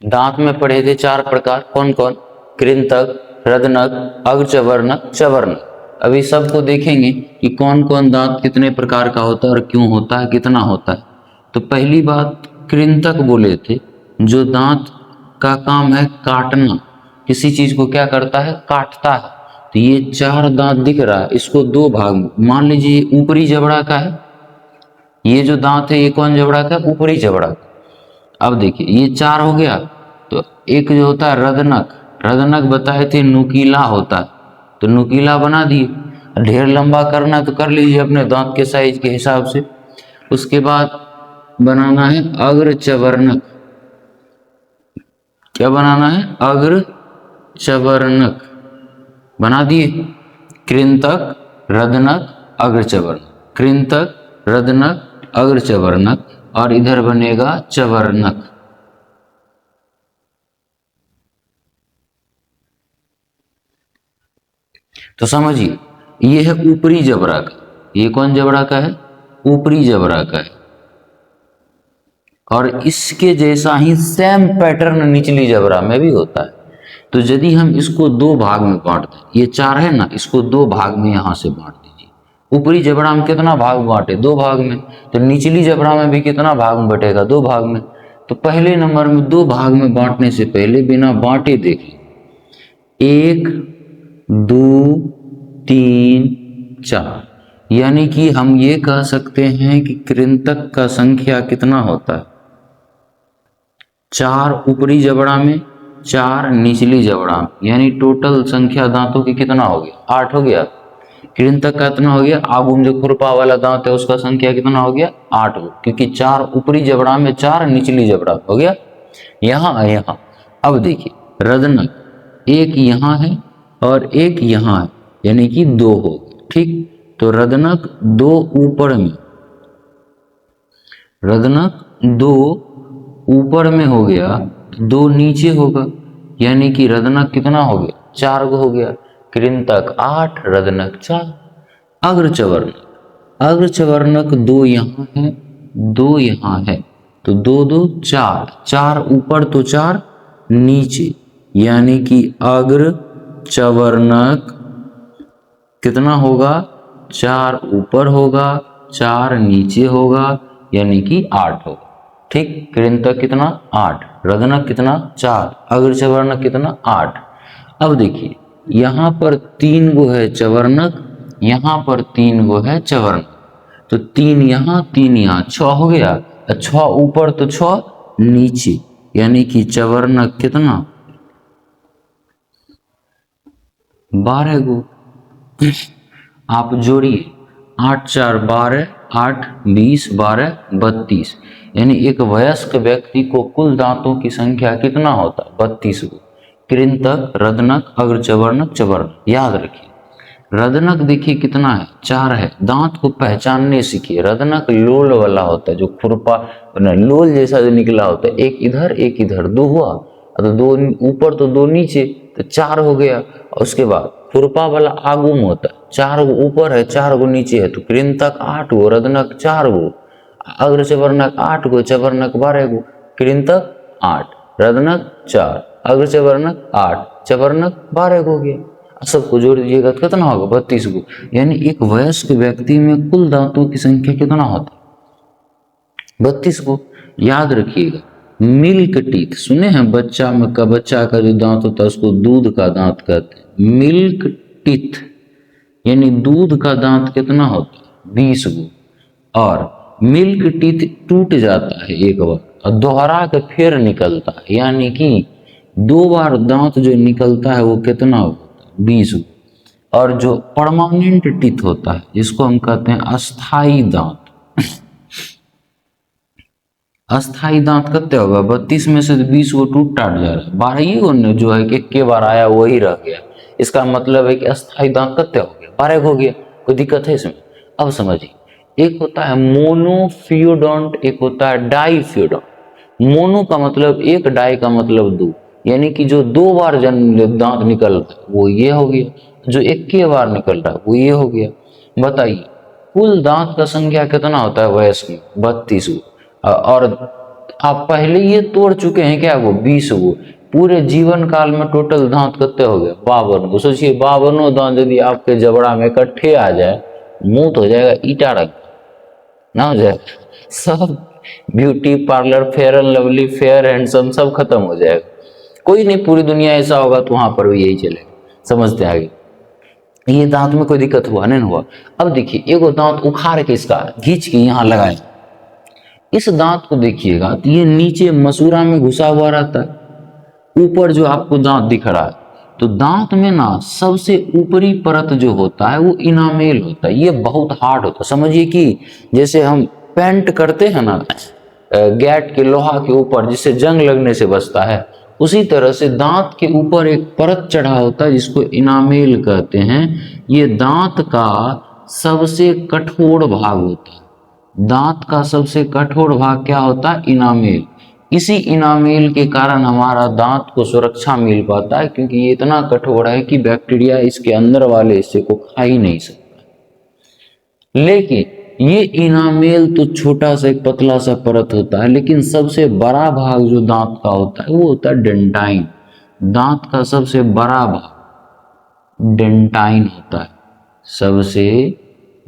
दांत में पढ़े थे 4 प्रकार, कौन कौन? कृंतक, रदनक, अग्रचवर्णक, चवर्णक। अभी सबको देखेंगे कि कौन कौन दांत कितने प्रकार का होता है और क्यों होता है, कितना होता है। तो पहली बात कृंतक बोले थे, जो दांत का काम है काटना, किसी चीज को क्या करता है? काटता है। तो ये 4 दांत दिख रहा है, इसको 2 भाग में, मान लीजिए ऊपरी जबड़ा का है, ये जो दांत है ये कौन जबड़ा का? ऊपरी जबड़ा का। अब देखिए ये 4 हो गया। तो एक जो होता है रदनक, रदनक बताए थे नुकीला होता है, तो नुकीला बना दिए। ढेर लंबा करना है तो कर लीजिए अपने दांत के साइज के हिसाब से। उसके बाद बनाना है अग्र चवर्णक। क्या बनाना है? अग्र चवर्णक बना दिए। कृंतक, रदनक, अग्रचवर्णक, कृंतक, रदनक, अग्रचवर्णक, और इधर बनेगा चवर्णक। तो समझिए ये है ऊपरी जबड़ा का, ये कौन जबड़ा का है? ऊपरी जबड़ा का है। और इसके जैसा ही सेम पैटर्न निचली जबड़ा में भी होता है। तो यदि हम इसको 2 भाग में बांट दें, ये 4 है ना, इसको 2 भाग में यहां से बांट दीजिए। ऊपरी जबड़ा में कितना भाग बांटे? 2 भाग में। तो निचली जबड़ा में भी कितना भाग में बटेगा? 2 भाग में। तो पहले नंबर में 2 भाग में बांटने से पहले बिना बांटे देख लीजिए, 1 2 3 4, यानी कि हम ये कह सकते हैं कि कृंतक का संख्या कितना होता है? 4 ऊपरी जबड़ा में, 4 निचली जबड़ा में, यानी टोटल संख्या दांतों की कितना हो गया? 8 हो गया। कृंतक का कितना हो गया? आगू में जो खुरपा वाला दांत है उसका संख्या कितना हो गया? 8 हो, क्योंकि 4 ऊपरी जबड़ा में, 4 निचली जबड़ा हो गया। यहाँ अब देखिए रदनक, एक यहाँ है और एक यहाँ है, यानी कि 2 हो गए। ठीक, तो रदनक 2 ऊपर में, रदनक 2 ऊपर में हो गया, 2 नीचे होगा, यानी कि रदनक कितना हो गया? 4 हो गया। कृंतक 8, रदनक 4। अग्रचवर्णक, अग्रचवर्णक 2 यहाँ है, 2 यहाँ है, तो 2 2 4, 4 ऊपर तो 4 नीचे, यानी कि अग्र चवर्णक कितना होगा? 4 ऊपर होगा, 4 नीचे होगा, यानी कि 8 होगा। ठीक, कृंतक कितना? 8, रदनक कितना? 4, अग्रचवर्णक कितना? 8। अब देखिए यहां पर 3 गो है चवर्णक, यहां पर 3 गो है चवर्णक, तो 3 यहां 3 यहां, 6 हो गया। 6 ऊपर तो 6 नीचे, यानी कि चवर्णक कितना? 12 गो। आप जोड़िए, 8 4 12, 8 20 12 32, यानी एक वयस्क व्यक्ति को कुल दांतों की संख्या कितना होता है? 32 गो। कृंतक, रदनक, अग्रचवर्णक, चवर्णक याद रखिए। रदनक देखिए कितना है? 4 है। दांत को पहचानने सीखिए। रदनक लोल वाला होता है, जो खुरपा लोल जैसा जो निकला होता है, एक इधर 2 हुआ, तो 2 ऊपर तो 2 नीचे, तो 4 हो गया। और उसके बाद खुरपा वाला आगू में होता है, 4 गो ऊपर है, 4 गो नीचे है, तो कृंतक 8 गो, रदनक 4 गो, अग्रचवर्णक 8 गो, चवर्णक 12 गो। कृंतक 8, रदनक 4, अग्रचवर्णक 8, चवर्णक 12 गो हो गया। सबको जोड़ दीजिएगा तो कितना होगा? 32 गो। यानी एक वयस्क व्यक्ति में कुल दांतों की संख्या कितना होता है? 32 गो। याद रखिएगा। मिल्क टीथ सुने हैं? बच्चा का जो दांत होता है उसको दूध का दांत कहते हैं, मिल्क टीथ, यानी दूध का दांत कितना होता है? 20 गो। और मिल्क टीथ टूट जाता है एक बार और दोहरा के फिर निकलता है, यानी कि 2 बार दांत जो निकलता है वो कितना होता है? 20 गो। और जो परमानेंट टीथ होता है, जिसको हम कहते हैं अस्थाई दांत, अस्थाई दांत कितने होगा? 32 में से 20 गो टूट टाट जा रहा है, 12 गो ने जो है कि एक बार आया वही रह गया। इसका मतलब है कि अस्थाई दांत कितने हो गया? 12 हो गया। कोई दिक्कत है इसमें? अब समझिए, एक होता है मोनोफियोडोंट, एक होता है डाईफियोडोंट। मोनो का मतलब एक, डाई का मतलब 2, यानी कि जो 2 बार दांत निकल रहा है वो ये हो गया, जो एक के बार निकल रहा है वो ये हो गया। बताइए कुल दांत का संख्या कितना होता है वयस्क में? 32 गो। और आप पहले ये तोड़ चुके हैं क्या, वो 20 गो पूरे जीवन काल में टोटल दांत कितने हो गए, 52 गो। सोचिए 52 दांत यदि आपके जबड़ा में इकट्ठे आ जाए, मुंह तो हो जाएगा ईटा रंग ना हो जाए, सब beauty parlour, fair and lovely, fair handsome सब खत्म हो जाएगा। कोई नहीं, पूरी दुनिया ऐसा होगा तो वहां पर भी यही चलेगा। समझते आगे, ये दांत में कोई दिक्कत हुआ नहीं हुआ। अब देखिए एगो दांत उखाड़ के इसका घींच के यहाँ लगाए, इस दांत को देखिएगा तो ये नीचे मसूड़ा में घुसा हुआ रहता है, ऊपर जो आपको दांत दिख रहा है, तो दांत में ना सबसे ऊपरी परत जो होता है वो इनामेल होता है, ये बहुत हार्ड होता है। समझिए कि जैसे हम पेंट करते हैं ना गेट के लोहा के ऊपर, जिससे जंग लगने से बचता है, उसी तरह से दांत के ऊपर एक परत चढ़ा होता है जिसको इनामेल कहते हैं। ये दांत का सबसे कठोर भाग होता है। दांत का सबसे कठोर भाग क्या होता है, इनामेल। इसी इनामेल के कारण हमारा दांत को सुरक्षा मिल पाता है, क्योंकि ये इतना कठोर है कि बैक्टीरिया इसके अंदर वाले हिस्से को खा ही नहीं सकता। लेकिन ये इनामेल तो छोटा सा एक पतला सा परत होता है, लेकिन सबसे बड़ा भाग जो दांत का होता है वो होता है डेंटाइन। दांत का सबसे बड़ा भाग डेंटाइन होता है, सबसे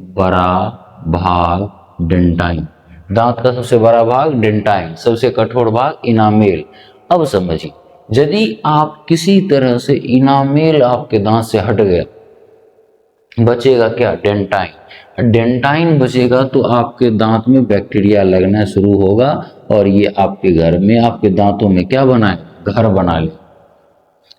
बड़ा भाग डेंटाइन। दांत का सबसे बड़ा भाग डेंटाइन, सबसे कठोर भाग इनामेल। अब समझिए, यदि आप किसी तरह से इनामेल आपके दांत से हट गया, बचेगा क्या, डेंटाइन। डेंटाइन बचेगा तो आपके दांत में बैक्टीरिया लगना शुरू होगा, और ये आपके घर में, आपके दांतों में क्या बनाए, घर बना ले।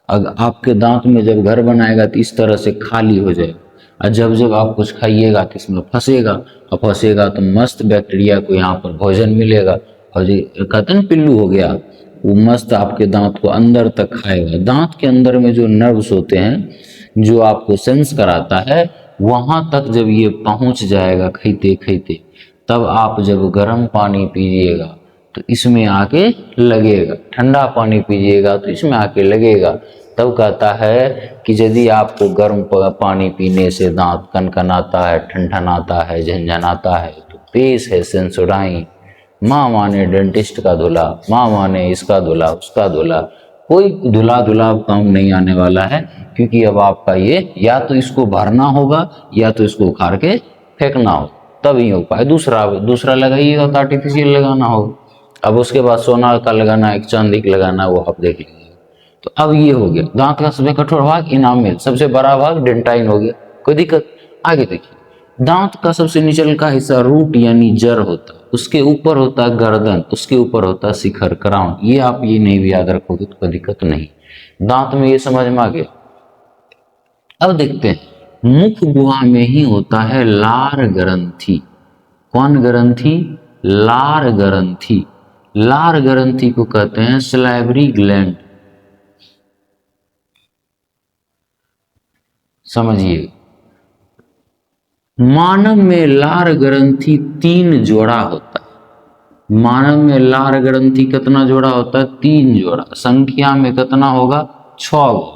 अगर आपके दांत में जब घर बनाएगा तो इस तरह से खाली हो जाएगा, और जब जब आप कुछ खाइएगा तो इसमें फंसेगा, और फंसेगा तो मस्त बैक्टीरिया को यहाँ पर भोजन मिलेगा, और जो कहते हैं पिल्लू हो गया, वो मस्त आपके दांत को अंदर तक खाएगा। दांत के अंदर में जो नर्व्स होते हैं जो आपको सेंस कराता है, वहां तक जब ये पहुंच जाएगा खाते खाते, तब आप जब गर्म पानी पीजिएगा तो इसमें आके लगेगा, ठंडा पानी पीजिएगा तो इसमें आके लगेगा। तब कहता है कि यदि आपको गर्म पानी पीने से दांत कनकनाता है, ठनठनाता है, झंझनाता है, तो पेश है सेंसोडाइन। माँ माने डेंटिस्ट का धुला, माँ माने इसका धुला, उसका धुला, कोई धुला धुला काम नहीं आने वाला है, क्योंकि अब आपका ये या तो इसको भरना होगा या तो इसको उखाड़ के फेंकना हो, तब ही हो पाए। दूसरा लगाइएगा तो आर्टिफिशियल लगाना होगा। अब उसके बाद सोना का लगाना, एक चांदी का लगाना, वो आप देख लीजिए। तो अब ये हो गया दांत का सबसे कठोर भाग इनामेल, सबसे बड़ा भाग डेंटाइन हो गया, कोई दिक्कत। आगे देखिए, दांत का सबसे निचल का हिस्सा रूट यानी जड़ होता है, उसके ऊपर होता है गर्दन, उसके ऊपर होता है शिखर, क्राउन। ये आप ये नहीं भी याद रखोगे तो कोई दिक्कत नहीं। दांत में ये समझ में आ गया। अब देखते हैं, मुख गुहा में ही होता है लार ग्रंथि। कौन ग्रंथि, लार ग्रंथि। लार ग्रंथि को कहते हैं सलाइवरी ग्लैंड। समझिए, मानव में लार ग्रंथि 3 जोड़ा होता है। मानव में लार ग्रंथि कितना जोड़ा होता है, 3 जोड़ा। संख्या में कितना होगा, 6।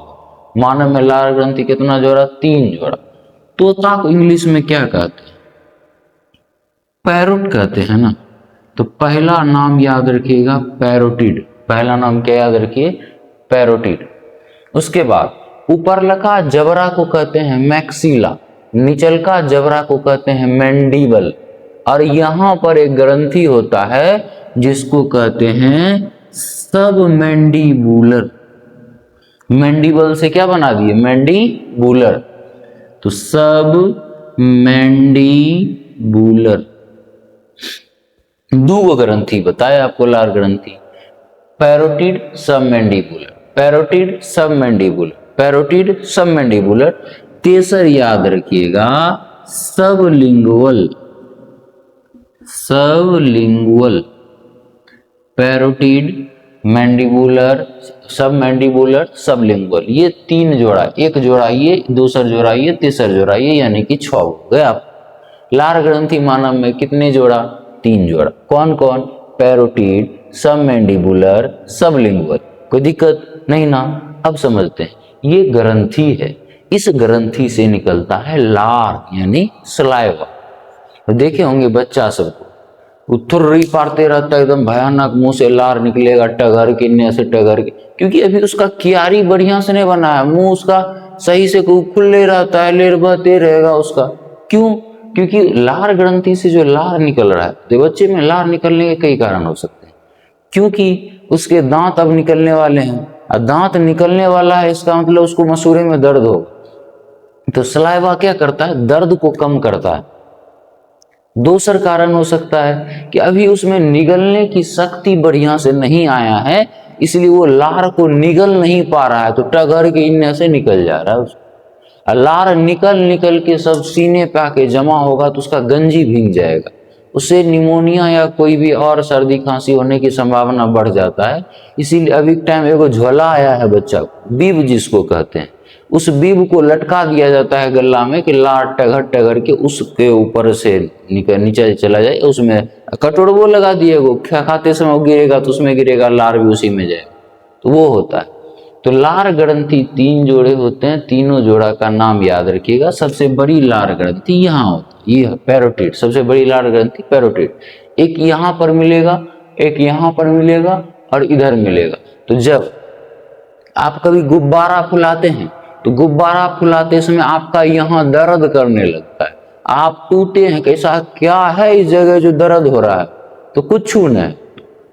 मानव में लार ग्रंथि कितना जोड़ा, 3 जोड़ा। तोता को इंग्लिश में क्या कहते हैं, पैरोट कहते हैं ना। तो पहला नाम याद रखिएगा पैरोटिड। पहला नाम क्या याद रखिए, पैरोटिड। उसके बाद ऊपरलका जबड़ा को कहते हैं मैक्सिला, निचलका जबड़ा को कहते हैं मैंडिबल, और यहां पर एक ग्रंथि होता है जिसको कहते हैं सब मैंडिबुलर। मैंडिबल से क्या बना दिए, मैंडिबुलर। तो सब मैंडिबुलर 2 ग्रंथि बताया आपको लार ग्रंथि, पैरोटिड सब मैंडिबुलर, पैरोटिड सब मैंडिबुलर, पैरोटिड सब मैंडिबुलर। तेसर याद रखिएगा सबलिंगुअल, सबलिंगुअल, पैरोटिड, मैंडिबुलर, सब मैंडिबुलर, सबलिंगुअल। ये 3 जोड़ा, एक जोड़ा ये, दूसरा जोड़ा ये, तीसरा जोड़ा ये, यानी कि 6 हो गए आप। लार ग्रंथि मानव में कितने जोड़ा, 3 जोड़ा। कौन कौन, पैरोटिड, सब मैंडिबुलर, सबलिंगुअल। कोई दिक्कत नहीं ना। अब समझते हैं, ये ग्रंथि है, इस ग्रंथि से निकलता है लार यानी सलाइवा। देखे होंगे बच्चा सबको, वो थुर्री पारते रहता है, एकदम भयानक, मुंह से लार निकलेगा टगर के, इन्ने से टगर के, क्योंकि अभी उसका क्यारी बढ़िया से नहीं बना है, मुंह उसका सही से खुले रहता है, लेर बहते रहेगा उसका। क्यों? क्योंकि लार ग्रंथि से जो लार निकल रहा है, तो बच्चे में लार निकलने के कई कारण हो सकते हैं, क्योंकि उसके दांत अब निकलने वाले हैं, और दांत निकलने वाला है इसका मतलब उसको मसूड़े में दर्द हो, तो सलाइवा क्या करता है? दर्द को कम करता है। दूसरा कारण हो सकता है कि अभी उसमें निगलने की शक्ति बढ़िया से नहीं आया है, इसलिए वो लार को निगल नहीं पा रहा है, तो टगर के इनने से निकल जा रहा है उसको। लार निकल निकल के सब सीने पे आके जमा होगा तो उसका गंजी भीग जाएगा, उससे निमोनिया या कोई भी और सर्दी खांसी होने की संभावना बढ़ जाता है। इसीलिए अभी टाइम एगो झोला आया है बच्चा, बीब जिसको कहते हैं, उस बीब को लटका दिया जाता है गला में कि लार टगर टगर के उसके ऊपर से नीचे चला जाए, उसमें कटोरबो लगा दिएगो, खाते समय वो गिरेगा तो उसमें गिरेगा, लार भी उसी में जाएगा, तो वो होता है। तो लार ग्रंथि 3 जोड़े होते हैं, तीनों जोड़ा का नाम याद रखिएगा। सबसे बड़ी लार ग्रंथि यहाँ होती है, ये पैरोटिड, सबसे बड़ी लार ग्रंथि पैरोटिड, एक यहाँ पर मिलेगा, एक यहाँ पर मिलेगा और इधर मिलेगा। तो जब आप कभी गुब्बारा फुलाते हैं तो गुब्बारा फुलाते समय आपका यहाँ दर्द करने लगता है, आप टूटे हैं, कैसा क्या है इस जगह जो दर्द हो रहा है? तो कुछ नहीं,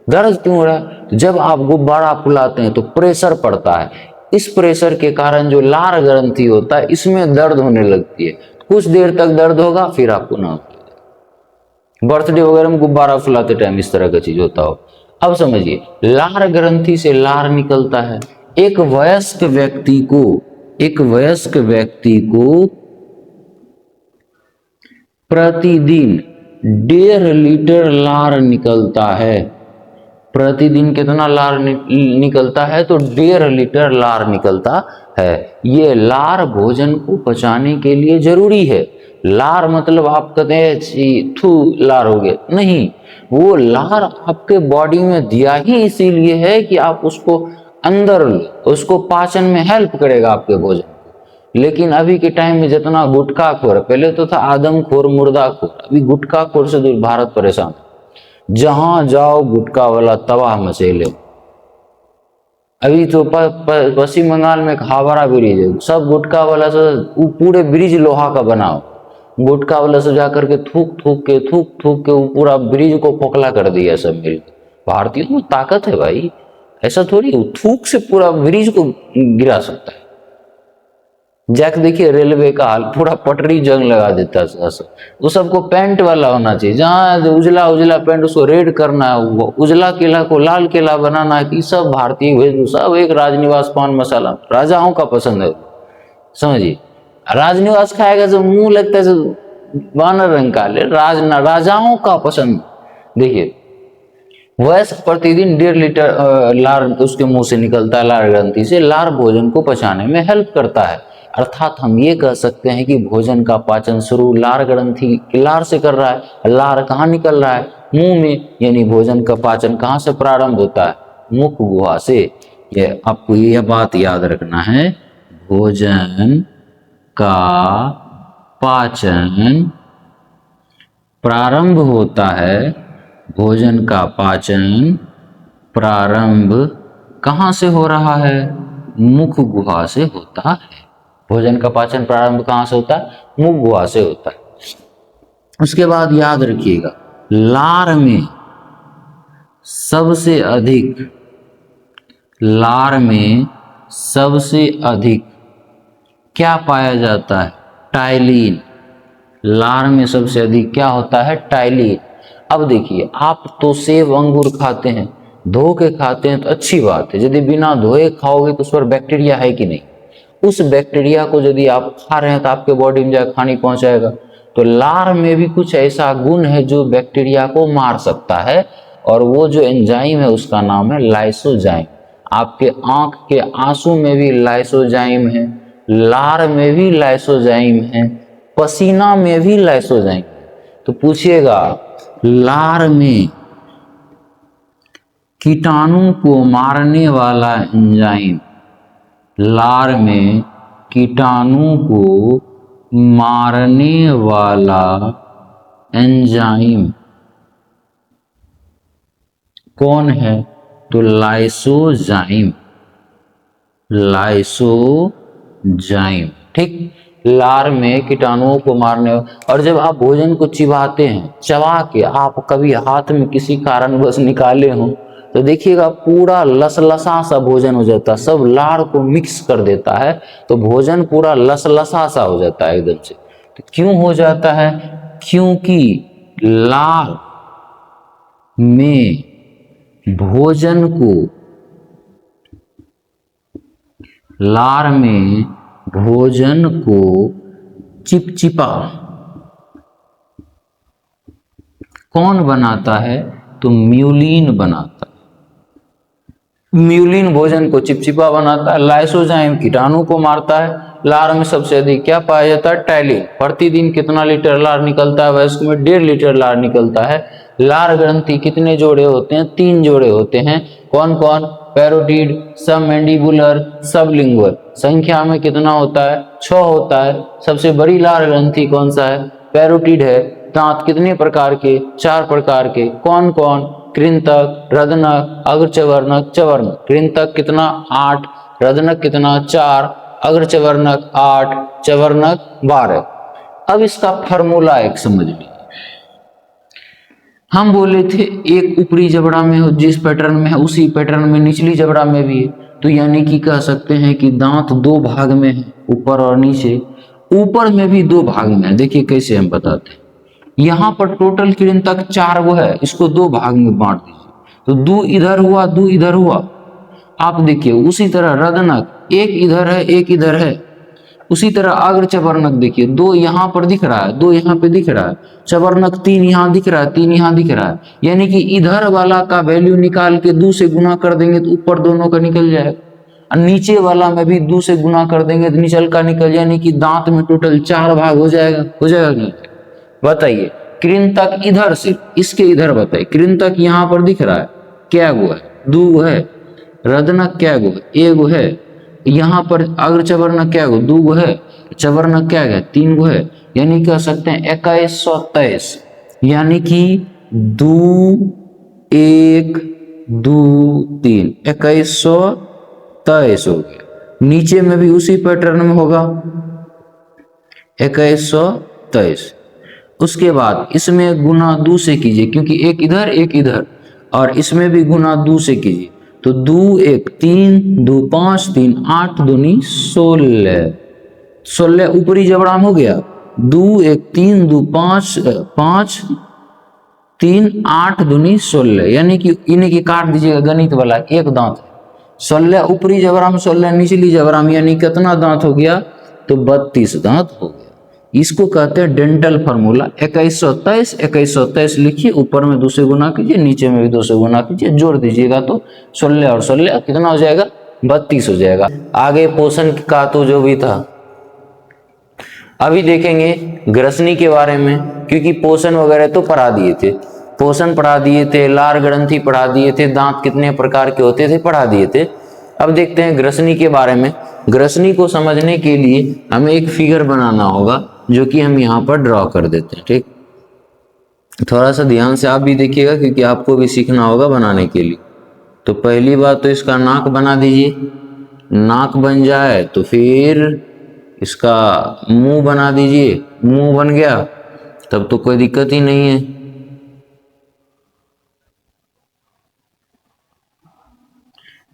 दर्द क्यों हो रहा है? तो जब आप गुब्बारा फुलाते हैं तो प्रेशर पड़ता है, इस प्रेशर के कारण जो लार ग्रंथि होता है इसमें दर्द होने लगती है, कुछ देर तक दर्द होगा, फिर आपको ना, बर्थडे वगैरह में गुब्बारा फुलाते टाइम इस तरह का चीज होता हो। अब समझिए, लार ग्रंथि से लार निकलता है। एक वयस्क व्यक्ति को प्रतिदिन 1.5 लीटर लार निकलता है। प्रतिदिन कितना लार निकलता है? तो 1.5 लीटर लार निकलता है। ये लार भोजन को पचाने के लिए जरूरी है। लार मतलब आप कहते हैं थू लार हो गया, नहीं, वो लार आपके बॉडी में दिया ही इसीलिए है कि आप उसको अंदर लो, उसको पाचन में हेल्प करेगा आपके भोजन को। लेकिन अभी के टाइम में जितना गुटखा खोर, पहले तो था आदमखोर मुर्दाखोर, अभी गुटखा खोर से दूर भारत परेशान, जहां जाओ गुटखा वाला तबाह मचेले। अभी तो पश्चिम बंगाल में एक हावड़ा ब्रिज है, सब गुटखा वाला से, पूरे ब्रिज लोहा का बनाओ, गुटखा वाला से जाकर के थूक थूक के वो पूरा ब्रिज को खोखला कर दिया सब मिल। भारतीयों में ताकत है भाई, ऐसा थोड़ी थूक से पूरा ब्रिज को गिरा सकता है। जैक देखिए रेलवे का हाल, पूरा पटरी जंग लगा देता है। वो सबको पैंट वाला होना चाहिए, जहाँ उजला उजला पैंट उसको रेड करना है, वो उजला किला को लाल किला बनाना है, कि सब भारतीय वेशभूषा, सब एक राजनिवास पान मसाला राजाओं का पसंद है, समझिए। राजनिवास खाएगा तो मुंह लगता है वानर रंग का, राजाओं का पसंद। देखिए वयस्क प्रतिदिन 1.5 लीटर लार उसके मुंह से निकलता है, लार ग्रंथि से। लार भोजन को पचाने में हेल्प करता है, अर्थात हम ये कह सकते हैं कि भोजन का पाचन शुरू लार ग्रंथि की लार से कर रहा है। लार कहाँ निकल रहा है? मुंह में, यानी भोजन का पाचन कहाँ से प्रारंभ होता है? मुख गुहा से। ये आपको यह बात याद रखना है, भोजन का पाचन प्रारंभ होता है, भोजन का पाचन प्रारंभ कहाँ से हो रहा है? मुख गुहा से होता है। भोजन का पाचन प्रारंभ कहाँ से होता है? मुख गुहा से होता है। उसके बाद याद रखिएगा, लार में सबसे अधिक क्या पाया जाता है? टाइलिन। लार में सबसे अधिक क्या होता है? टाइलिन। अब देखिए, आप तो सेब अंगूर खाते हैं, धो के खाते हैं तो अच्छी बात है, यदि बिना धोए खाओगे तो उस पर बैक्टीरिया है कि नहीं? उस बैक्टीरिया को यदि आप खा रहे हैं तो आपके बॉडी में जाकर हानि पहुंचाएगा। तो लार में भी कुछ ऐसा गुण है जो बैक्टीरिया को मार सकता है, और वो जो एंजाइम है उसका नाम है लाइसोजाइम। आपके आंख के आंसू में भी लाइसोजाइम है, लार में भी लाइसोजाइम है, पसीना में भी लाइसोजाइम। तो पूछिएगा, लार में कीटाणु को मारने वाला एंजाइम, लार में कीटाणु को मारने वाला एंजाइम कौन है? तो लाइसोजाइम, लाइसोजाइम। ठीक, लार में कीटाणुओं को मारने। और जब आप भोजन को चिबाते हैं, चबा के आप कभी हाथ में किसी कारणवश निकाले हो तो देखिएगा पूरा लसलसा सा भोजन हो जाता है, सब लार को मिक्स कर देता है, तो भोजन पूरा लसलसा सा हो जाता है एकदम से। तो क्यों हो जाता है? क्योंकि लार में भोजन को, लार में भोजन को चिपचिपा कौन बनाता है? तो म्यूलिन बनाता है। म्यूलिन भोजन को चिपचिपा बनाता है। लाइसोजाइम कीटाणु को मारता है। लार में सबसे अधिक क्या पाया जाता है? टैलिन। प्रतिदिन कितना लीटर लार निकलता है? वयस्क में 1.5 लीटर लार निकलता है। लार ग्रंथि कितने जोड़े होते हैं? 3 जोड़े होते हैं। कौन कौन? पैरोटिड, सब मैंडिबुलर, सब लिंगुअल। संख्या में कितना होता है? 6 होता है। सबसे बड़ी लार ग्रंथि कौन सा है? पैरोटिड है। दांत कितने प्रकार के? 4 प्रकार के। कौन कौन? कृंतक, रदनक, अग्रचवर्णक, चवर्णक। कृंतक कितना? 8, रदनक कितना? 4, अग्रचवर्णक 8, चवर्णक 12। अब इसका फार्मूला एक समझ लीजिए। हम बोले थे एक ऊपरी जबड़ा में हो, जिस पैटर्न में है उसी पैटर्न में निचली जबड़ा में भी है, तो यानी कि कह सकते हैं कि दांत 2 भाग में है, ऊपर और नीचे। ऊपर में भी 2 भाग में है। देखिए कैसे हम बताते हैं। यहाँ पर टोटल कृंतक 4 वो है, इसको 2 भाग में बांट दीजिए, तो 2 इधर हुआ, 2 इधर हुआ। आप देखिए उसी तरह रदनक 1 इधर है, 1 इधर है। उसी तरह अग्रचवर्णक देखिए 2 यहाँ पर दिख रहा है, 2 यहाँ पे दिख रहा है। चवर्णक 3 यहाँ दिख रहा है, 3 यहाँ दिख रहा है। यानी कि इधर वाला का वैल्यू निकाल के 2 से गुना कर देंगे तो ऊपर दोनों का निकल जाएगा, और नीचे वाला में भी 2 से गुना कर देंगे तो नीचल का निकल, यानी कि दांत में टोटल 4 भाग हो जाएगा। हो जाएगा नहीं? बताइए कृंतक इधर, सिर्फ इसके इधर बताइए। कृंतक यहाँ पर दिख रहा है, क्या गो है? 2 है। रदनक क्या गो? 1 है। यहाँ पर अग्रचवर्णक क्या गो? 2 है। चवर्णक क्या है? 3 है। यानी कह सकते हैं 2123, यानी कि 2 1 2 3 2123 हो गया। नीचे में भी उसी पैटर्न में होगा 2123। उसके बाद इसमें गुना 2 से कीजिए, क्योंकि 1 इधर 1 इधर, और इसमें भी गुना 2 से कीजिए, तो 2 1 3 2 5 3 8 दूनी 16। 16 ऊपरी जबड़ा में हो गया। 2 1 3 2 5 5 3 8 दूनी 16, यानी कि इन्हीं की काट दीजिएगा गणित वाला, 1 दांत। 16 ऊपरी जबड़ा में, 16 निचली जबड़ा में, यानी कितना दांत हो गया? तो 32 दांत हो गया। इसको कहते हैं डेंटल फार्मूला। 2123 2123 लिखिए, ऊपर में 2 से गुना कीजिए, नीचे में भी 2 से गुना कीजिए, जोड़ दीजिएगा तो 16 और 16 कितना हो जाएगा? 32 हो जाएगा। आगे पोषण का तो जो भी था अभी देखेंगे ग्रसनी के बारे में, क्योंकि पोषण वगैरह तो पढ़ा दिए थे। पोषण पढ़ा दिए थे, लार ग्रंथि पढ़ा दिए थे, दांत कितने प्रकार के होते थे पढ़ा दिए थे। अब देखते हैं ग्रसनी के बारे में। ग्रसनी को समझने के लिए हमें एक फिगर बनाना होगा, जो कि हम यहाँ पर ड्रॉ कर देते हैं। ठीक, थोड़ा सा ध्यान से आप भी देखिएगा, क्योंकि आपको भी सीखना होगा बनाने के लिए। तो पहली बात तो इसका नाक बना दीजिए। नाक बन जाए तो फिर इसका मुंह बना दीजिए। मुंह बन गया तब तो कोई दिक्कत ही नहीं है।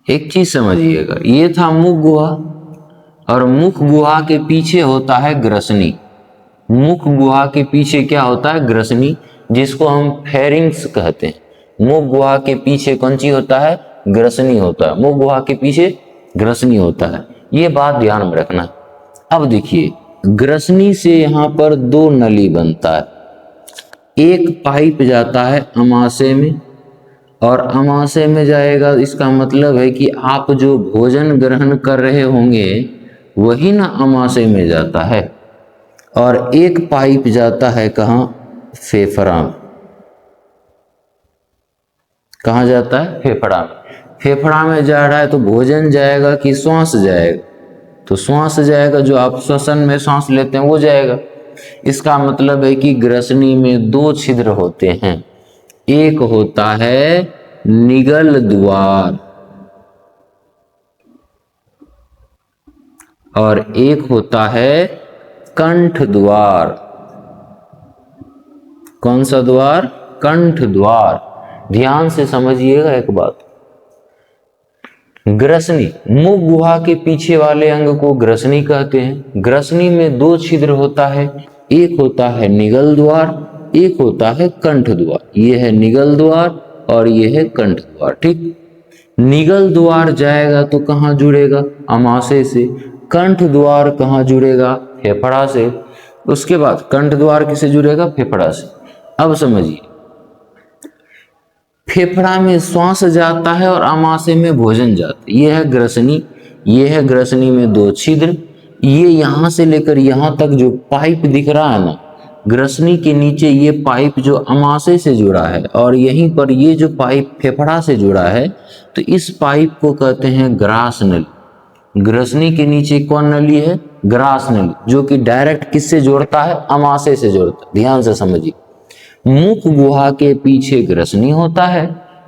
एक चीज समझिएगा, ये था मुख गुहा, और मुख गुहा के पीछे होता है ग्रसनी। मुख गुहा के पीछे क्या होता है? ग्रसनी, जिसको हम फेरिंग्स कहते हैं। मुख गुहा के पीछे कौन सी होता है? ग्रसनी होता है। मुख गुहा के पीछे ग्रसनी होता है, ये बात ध्यान में रखना। अब देखिए ग्रसनी से यहाँ पर 2 नली बनता है। एक पाइप जाता है अमाशय में, और अमाशय में जाएगा, इसका मतलब है कि आप जो भोजन ग्रहण कर रहे होंगे वही ना अमाशय में जाता है। और एक पाइप जाता है कहाँ? फेफड़ा में। कहाँ जाता है? फेफड़ा में। फेफड़ा में जा रहा है तो भोजन जाएगा कि श्वास जाएगा? तो श्वास जाएगा, जो आप श्वसन में सांस लेते हैं वो जाएगा। इसका मतलब है कि ग्रसनी में 2 छिद्र होते हैं। एक होता है निगल द्वार और एक होता है कंठ द्वार। कौन सा द्वार? कंठ द्वार। ध्यान से समझिएगा एक बात। ग्रसनी, मुख गुहा के पीछे वाले अंग को ग्रसनी कहते हैं। ग्रसनी में दो छिद्र होता है, एक होता है निगल द्वार, एक होता है कंठ द्वार। ये है निगल द्वार और ये है कंठ द्वार। ठीक, निगल द्वार जाएगा तो कहाँ जुड़ेगा? अमाशय से। कंठ द्वार कहाँ जुड़ेगा? फेफड़ा से। उसके बाद कंठ द्वार किसे जुड़ेगा? फेफड़ा से। अब समझिए, फेफड़ा में श्वास जाता है और अमाशय में भोजन जाता है। ये है ग्रसनी, ये है ग्रसनी में दो छिद्र। ये यहां से लेकर यहां तक जो पाइप दिख रहा है ना, ग्रसनी के नीचे ये पाइप जो अमाशय से जुड़ा है और यहीं पर ये जो पाइप फेफड़ा से जुड़ा है, तो इस पाइप को कहते हैं ग्रास नली। ग्रसनी के नीचे कौन नली है? ग्रास नली, जो कि डायरेक्ट किससे जोड़ता है? अमाशय से जोड़ता है। ध्यान से समझिए, मुख गुहा के पीछे ग्रसनी होता है।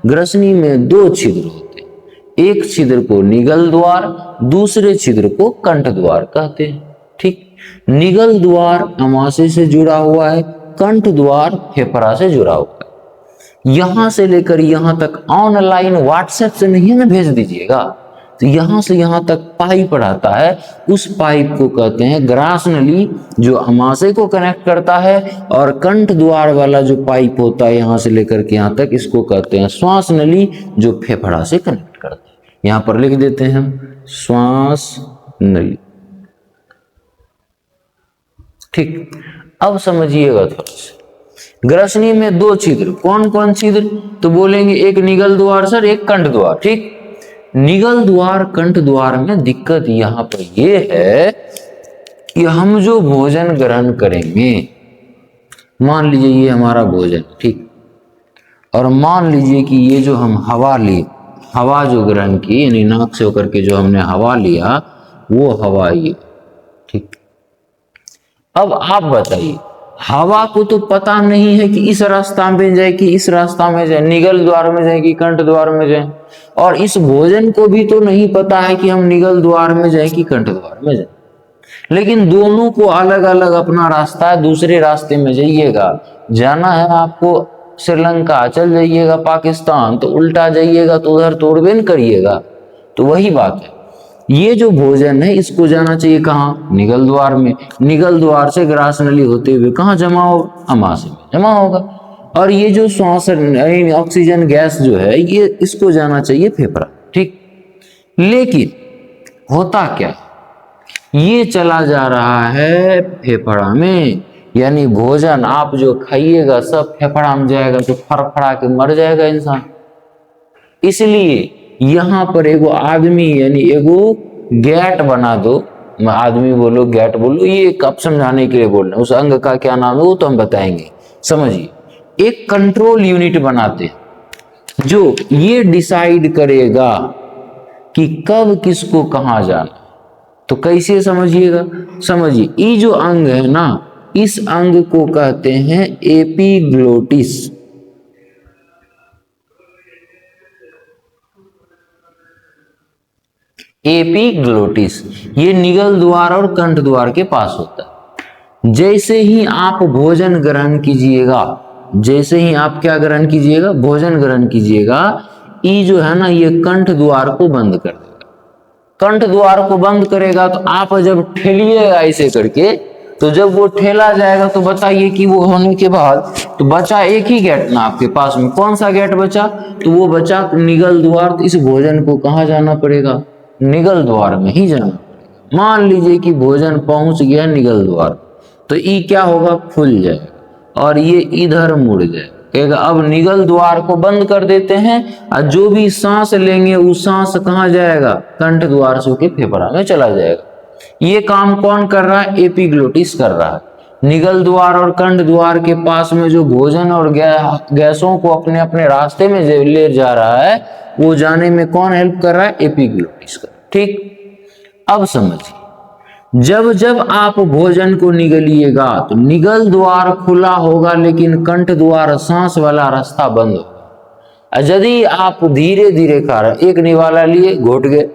ग्रसनी में दो छिद्र होते हैं, एक छिद्र को निगल द्वार, दूसरे छिद्र को कंठ द्वार कहते हैं। ठीक, निगल द्वार अमाशय से जुड़ा हुआ है, कंठ द्वार फेफड़ा से जुड़ा हुआ है। यहां से लेकर यहां तक ऑनलाइन व्हाट्सएप से नहीं ना भेज दीजिएगा, तो यहां से यहां तक पाइप रहता है, उस पाइप को कहते हैं ग्रास नली, जो अमाशय को कनेक्ट करता है। और कंठ द्वार वाला जो पाइप होता है यहां से लेकर के यहां तक, इसको कहते हैं श्वास नली, जो फेफड़ा से कनेक्ट करता है। यहां पर लिख देते हैं हम श्वास नली। ठीक, अब समझिएगा थोड़ा सा। ग्रसनी में दो छिद्र, कौन कौन छिद्र? तो बोलेंगे एक निगल द्वार सर, एक कंठ द्वार। ठीक, निगल द्वार कंठ द्वार में दिक्कत यहां पर यह है कि हम जो भोजन ग्रहण करेंगे, मान लीजिए ये हमारा भोजन, ठीक, और मान लीजिए कि ये जो हम हवा ली, हवा जो ग्रहण की, यानी नाक से होकर के जो हमने हवा लिया, वो हवा ये। ठीक, अब आप बताइए, हवा को तो पता नहीं है कि इस रास्ता में जाए कि इस रास्ता में जाए, निगल द्वार में जाए कि कंठ द्वार में जाए, और इस भोजन को भी तो नहीं पता है कि हम निगल द्वार में जाए कि कंठ द्वार में जाए। लेकिन दोनों को अलग अलग अपना रास्ता है, दूसरे रास्ते में जाइएगा। जाना है आपको श्रीलंका, चल जाइएगा पाकिस्तान, तो उल्टा जाइएगा तो उधर तोड़बे न करिएगा। तो वही बात है, ये जो भोजन है इसको जाना चाहिए कहाँ? निगल द्वार में। निगल द्वार से ग्रास नली होते हुए कहाँ जमा हो? अमाशय में जमा होगा। और ये जो श्वास ऑक्सीजन गैस जो है, ये इसको जाना चाहिए फेफड़ा। ठीक, लेकिन होता क्या, ये चला जा रहा है फेफड़ा में, यानी भोजन आप जो खाइएगा सब फेफड़ा में जाएगा, तो फड़फड़ा के मर जाएगा इंसान। इसलिए यहां पर एगो आदमी, यानी एगो गैट बना दो, आदमी बोलो गैट बोलो, ये एक आप समझाने के लिए बोल रहे हैं। उस अंग का क्या नाम है वो तो हम बताएंगे। समझिए, एक कंट्रोल यूनिट बनाते हैं जो ये डिसाइड करेगा कि कब किसको कहां जाना। तो कैसे समझिएगा? समझिए, ये जो अंग है ना, इस अंग को कहते हैं एपिग्लोटिस। एपिग्लोटिस ये निगल द्वार और कंठ द्वार के पास होता है। जैसे ही आप भोजन ग्रहण कीजिएगा, जैसे ही आप क्या ग्रहण कीजिएगा? भोजन ग्रहण कीजिएगा, ये जो है ना, ये कंठ द्वार को बंद कर देगा। कंठ द्वार को बंद करेगा तो आप जब ठेलिएगा ऐसे करके, तो जब वो ठेला जाएगा तो बताइए कि वो होने के बाद तो बचा एक ही गेट ना आपके पास में। कौन सा गेट बचा? तो वो बचा निगल द्वार। तो इस भोजन को कहाँ जाना पड़ेगा? निगल द्वार में ही जाना पड़ेगा। मान लीजिए कि भोजन पहुंच गया निगल द्वार, तो ये क्या होगा? खुल जाएगा और ये इधर मुड़ जाएगा। कहेगा अब निगल द्वार को बंद कर देते हैं, और जो भी सांस लेंगे वो सांस कहाँ जाएगा? कंठ द्वार से होकर फेफड़ा में चला जाएगा। ये काम कौन कर रहा है? एपिग्लोटिस कर रहा है। निगल द्वार और कंठ द्वार के पास में जो भोजन और गैसों को अपने अपने रास्ते में ले जा रहा है, वो जाने में कौन हेल्प कर रहा है? एपिग्लोटिस का। ठीक, अब समझिए, जब जब आप भोजन को निगलिएगा तो निगल द्वार खुला होगा, लेकिन कंठ द्वार सांस वाला रास्ता बंद होगा। यदि आप धीरे धीरे खा रहे, एक निवाला लिए घोट गए,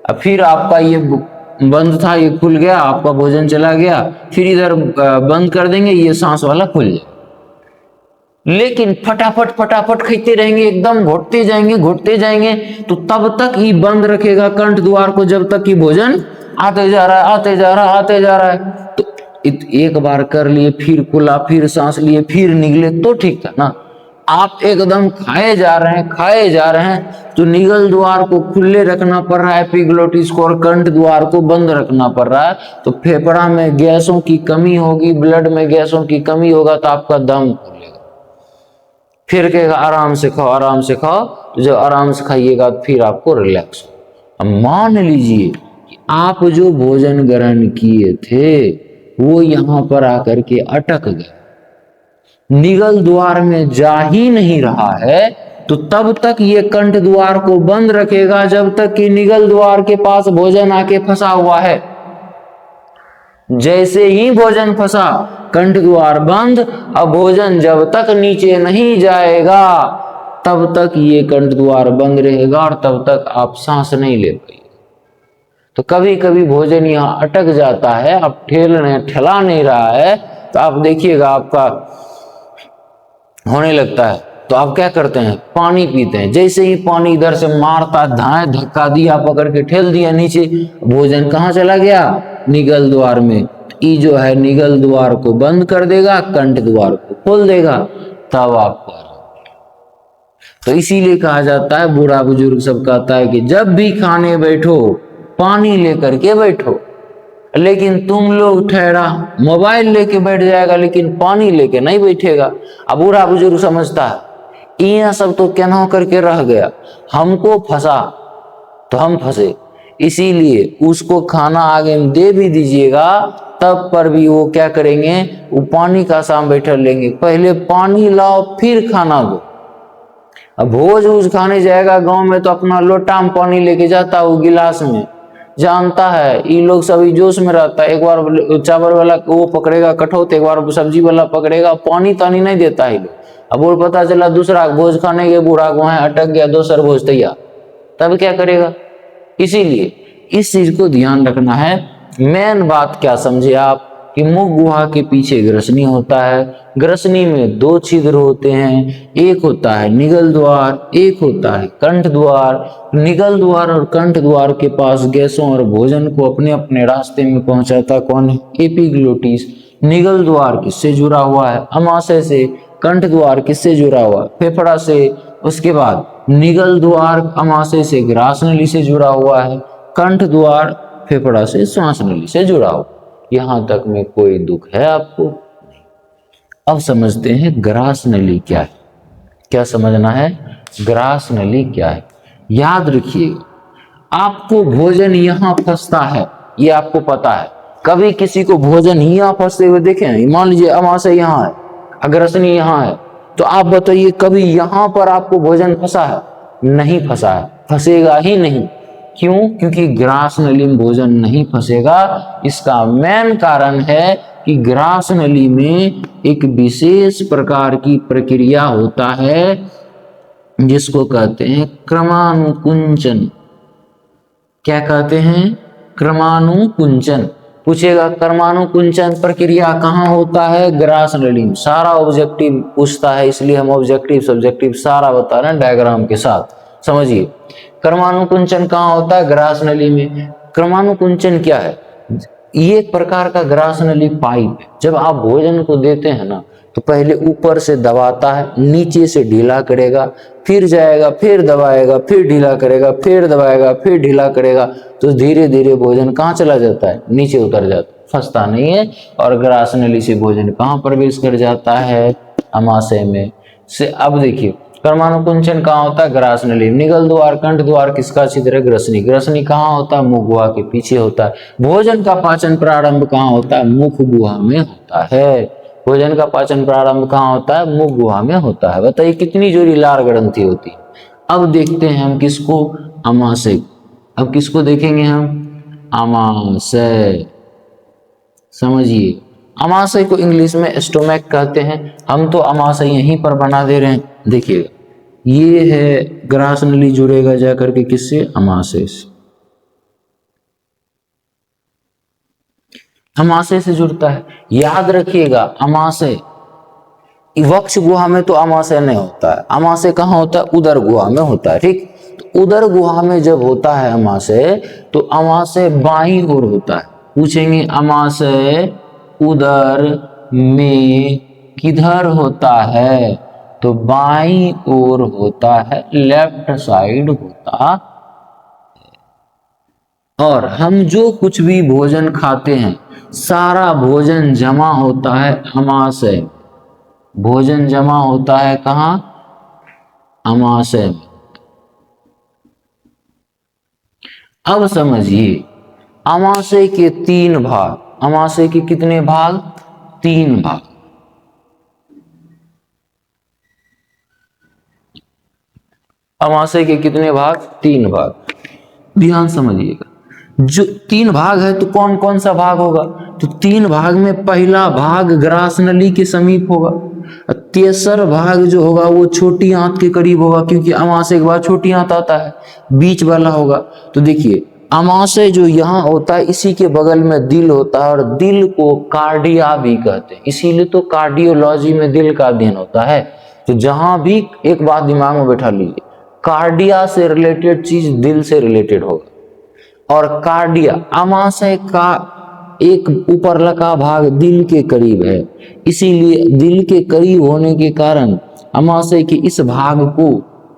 अब फिर आपका ये बंद था ये खुल गया, आपका भोजन चला गया, फिर इधर बंद कर देंगे, ये सांस वाला खुल जाए। लेकिन फटाफट फटाफट खाते रहेंगे, एकदम घोटते जाएंगे, तो तब तक ही बंद रखेगा कंठ द्वार को, जब तक कि भोजन आते जा रहा है, आते जा रहा है, आते जा रहा है। तो एक बार कर लिए, फिर खुला, फिर सांस लिए, फिर निकले, तो ठीक था ना। आप एकदम खाए जा रहे हैं, तो निगल द्वार को खुले रखना पड़ रहा है, एपिग्लोटिस को, और कंठ द्वार को बंद रखना पड़ रहा है। तो फेफड़ा में गैसों की कमी होगी, ब्लड में गैसों की कमी होगा, तो आपका दम खुलेगा। फिर कहेगा आराम से खाओ, आराम से खाओ। तो जब आराम से खाइएगा फिर आपको रिलैक्स हो। अब मान लीजिए कि आप जो भोजन ग्रहण किए थे वो यहां पर आकर के अटक गए, निगल द्वार में जा ही नहीं रहा है, तो तब तक ये कंठ द्वार को बंद रखेगा जब तक कि निगल द्वार के पास भोजन आके फंसा हुआ है। जैसे ही भोजन फंसा, कंठ द्वार बंद। अब भोजन जब तक नीचे नहीं जाएगा तब तक ये कंठ द्वार बंद रहेगा, और तब तक आप सांस नहीं ले पाएंगे। तो कभी कभी भोजन यहाँ अटक जाता है, आप ठेला नहीं रहा है, तो आप देखिएगा आपका होने लगता है, तो आप क्या करते हैं, पानी पीते हैं। जैसे ही पानी इधर से मारता, धाए धक्का दिया, पकड़ के ठेल दिया नीचे, भोजन कहाँ चला गया, निगल द्वार में। ई जो है निगल द्वार को बंद कर देगा, कंठ द्वार को खोल देगा, तब आपको। तो इसीलिए कहा जाता है, बूढ़ा बुजुर्ग सब कहता है कि जब भी खाने बैठो पानी लेकर के बैठो। लेकिन तुम लोग ठहरा मोबाइल लेके बैठ जाएगा, लेकिन पानी लेके नहीं बैठेगा। अब बूढ़ा बुजुर्ग समझता है यह सब तो क्या करके रह गया, हमको फंसा तो हम फंसे, इसीलिए उसको खाना आगे में दे भी दीजिएगा, तब पर भी वो क्या करेंगे, वो पानी का साम बैठा लेंगे। पहले पानी लाओ फिर खाना दो। अब भोज उज खाने जाएगा गांव में, तो अपना लोटा में पानी लेके जाता है, वो गिलास में, जानता है ये लोग सभी जोश में रहता है। एक बार चावल वाला वो पकड़ेगा कठौत, एक बार सब्जी वाला पकड़ेगा, पानी तानी नहीं देता है लोग। अब वो पता चला दूसरा भोज खाने के बूढ़ा को है अटक गया, दूसरा भोज तैयार, तब क्या करेगा। इसीलिए इस चीज को ध्यान रखना है। मेन बात क्या समझे आप, कि मुख गुहा के पीछे ग्रसनी होता है, ग्रसनी में दो छिद्र होते हैं, एक होता है निगल द्वार, एक होता है कंठ द्वार। निगल द्वार और कंठ द्वार के पास गैसों और भोजन को अपने अपने रास्ते में पहुंचाता कौन है, एपिग्लोटिस। निगल द्वार किससे जुड़ा हुआ है, अमाशय से। कंठ द्वार किससे जुड़ा हुआ है, फेफड़ा से। उसके बाद निगल द्वार अमाशय से ग्रास नली से जुड़ा हुआ है, कंठ द्वार फेफड़ा से श्वास नली से जुड़ा हुआ। यहां तक में कोई दुख है आपको? अब समझते हैं ग्रास नली क्या है। क्या समझना है, ग्रास नली क्या है। याद रखिएगा, आपको भोजन यहां फंसता है, ये आपको पता है। कभी किसी को भोजन यहां फंसते हुए देखें, मान लीजिए अमाशय यहां है, अग्रसनी यहां है, तो आप बताइए कभी यहां पर आपको भोजन फंसा है? नहीं फंसा है, फंसेगा ही नहीं। क्यों? क्योंकि ग्रास नली में भोजन नहीं फंसेगा। इसका मेन कारण है कि ग्रास नली में एक विशेष प्रकार की प्रक्रिया होता है जिसको कहते हैं क्रमानुकुंचन। क्या कहते हैं? क्रमानुकुंचन। पूछेगा क्रमानुकुंचन प्रक्रिया कहाँ होता है? ग्रास नली में। सारा ऑब्जेक्टिव पूछता है, इसलिए हम ऑब्जेक्टिव सब्जेक्टिव सारा बता रहे हैं डायग्राम के साथ। समझिए क्रमानुकुंचन कहाँ होता है? ग्रास नली में। क्रमानुकुंचन क्या है? ये एक प्रकार का ग्रास नली पाइप है। जब आप भोजन को देते हैं ना, तो पहले ऊपर से दबाता है, नीचे से ढीला करेगा, फिर जाएगा, फिर दबाएगा, फिर ढीला करेगा, फिर दबाएगा, फिर ढीला करेगा, तो धीरे धीरे भोजन कहाँ चला जाता है? नीचे उतर जाता है, फंसता नहीं है। और ग्रास नली से भोजन कहाँ प्रवेश कर जाता है? अमाशय में से। अब देखिए क्रमानुकुंचन कहाँ होता है? ग्रास नली। निगल द्वार कंठ द्वार किसका छिद्र है? ग्रसनी। ग्रसनी कहाँ होता है? मुख गुहा के पीछे होता है। भोजन का पाचन प्रारंभ कहाँ होता है? मुख गुहा में होता है। भोजन का पाचन प्रारंभ कहाँ होता है? मुख गुहा में होता है। बताइए कितनी जोरी लार ग्रंथि होती है। अब देखते हैं हम किसको? अमाशय। अब किसको देखेंगे हम? अमाशय। समझिए अमाशय को इंग्लिश में स्टोमैक कहते हैं, हम तो अमाशय यहीं पर बना दे रहे हैं। देखिएगा ये है ग्रास नली जुड़ेगा जाकर के किससे, अमाशय से। अमाशय से जुड़ता है, याद रखिएगा। अमाशय वक्ष गुहा में तो अमाशय नहीं होता है, अमाशय कहाँ होता है, उदर गुहा में होता है। ठीक, तो उदर गुहा में जब होता है अमाशय, तो अमाशय बाईं ओर होता है। पूछेंगे अमाशय उदर में किधर होता है, तो बाईं ओर होता है, लेफ्ट साइड होता। और हम जो कुछ भी भोजन खाते हैं, सारा भोजन जमा होता है अमाशय। भोजन जमा होता है कहाँ, अमाशय में। अब समझिए, अमाशय के 3 भाग, अमाशय के कितने भाग, 3 भाग। अमाशय के कितने भाग, 3 भाग। ध्यान समझिएगा, जो 3 भाग है तो कौन कौन सा भाग होगा, तो 3 भाग में पहला भाग ग्रास नली के समीप होगा, तेसर भाग जो होगा वो छोटी आंत के करीब होगा, क्योंकि अमाशय के बाद छोटी आंत आता है, बीच वाला होगा। तो देखिए, अमाशय जो यहाँ होता है, इसी के बगल में दिल होता है, और दिल को कार्डिया भी कहते हैं, इसीलिए तो कार्डियोलॉजी में दिल का अध्ययन होता है। तो जहां भी, एक बात दिमाग में बैठा लीजिए, कार्डिया से रिलेटेड चीज दिल से रिलेटेड होगा। और कार्डिया, अमाशय का एक ऊपर लगा भाग दिल के करीब है, इसीलिए दिल के करीब होने के कारण अमाशय के इस भाग को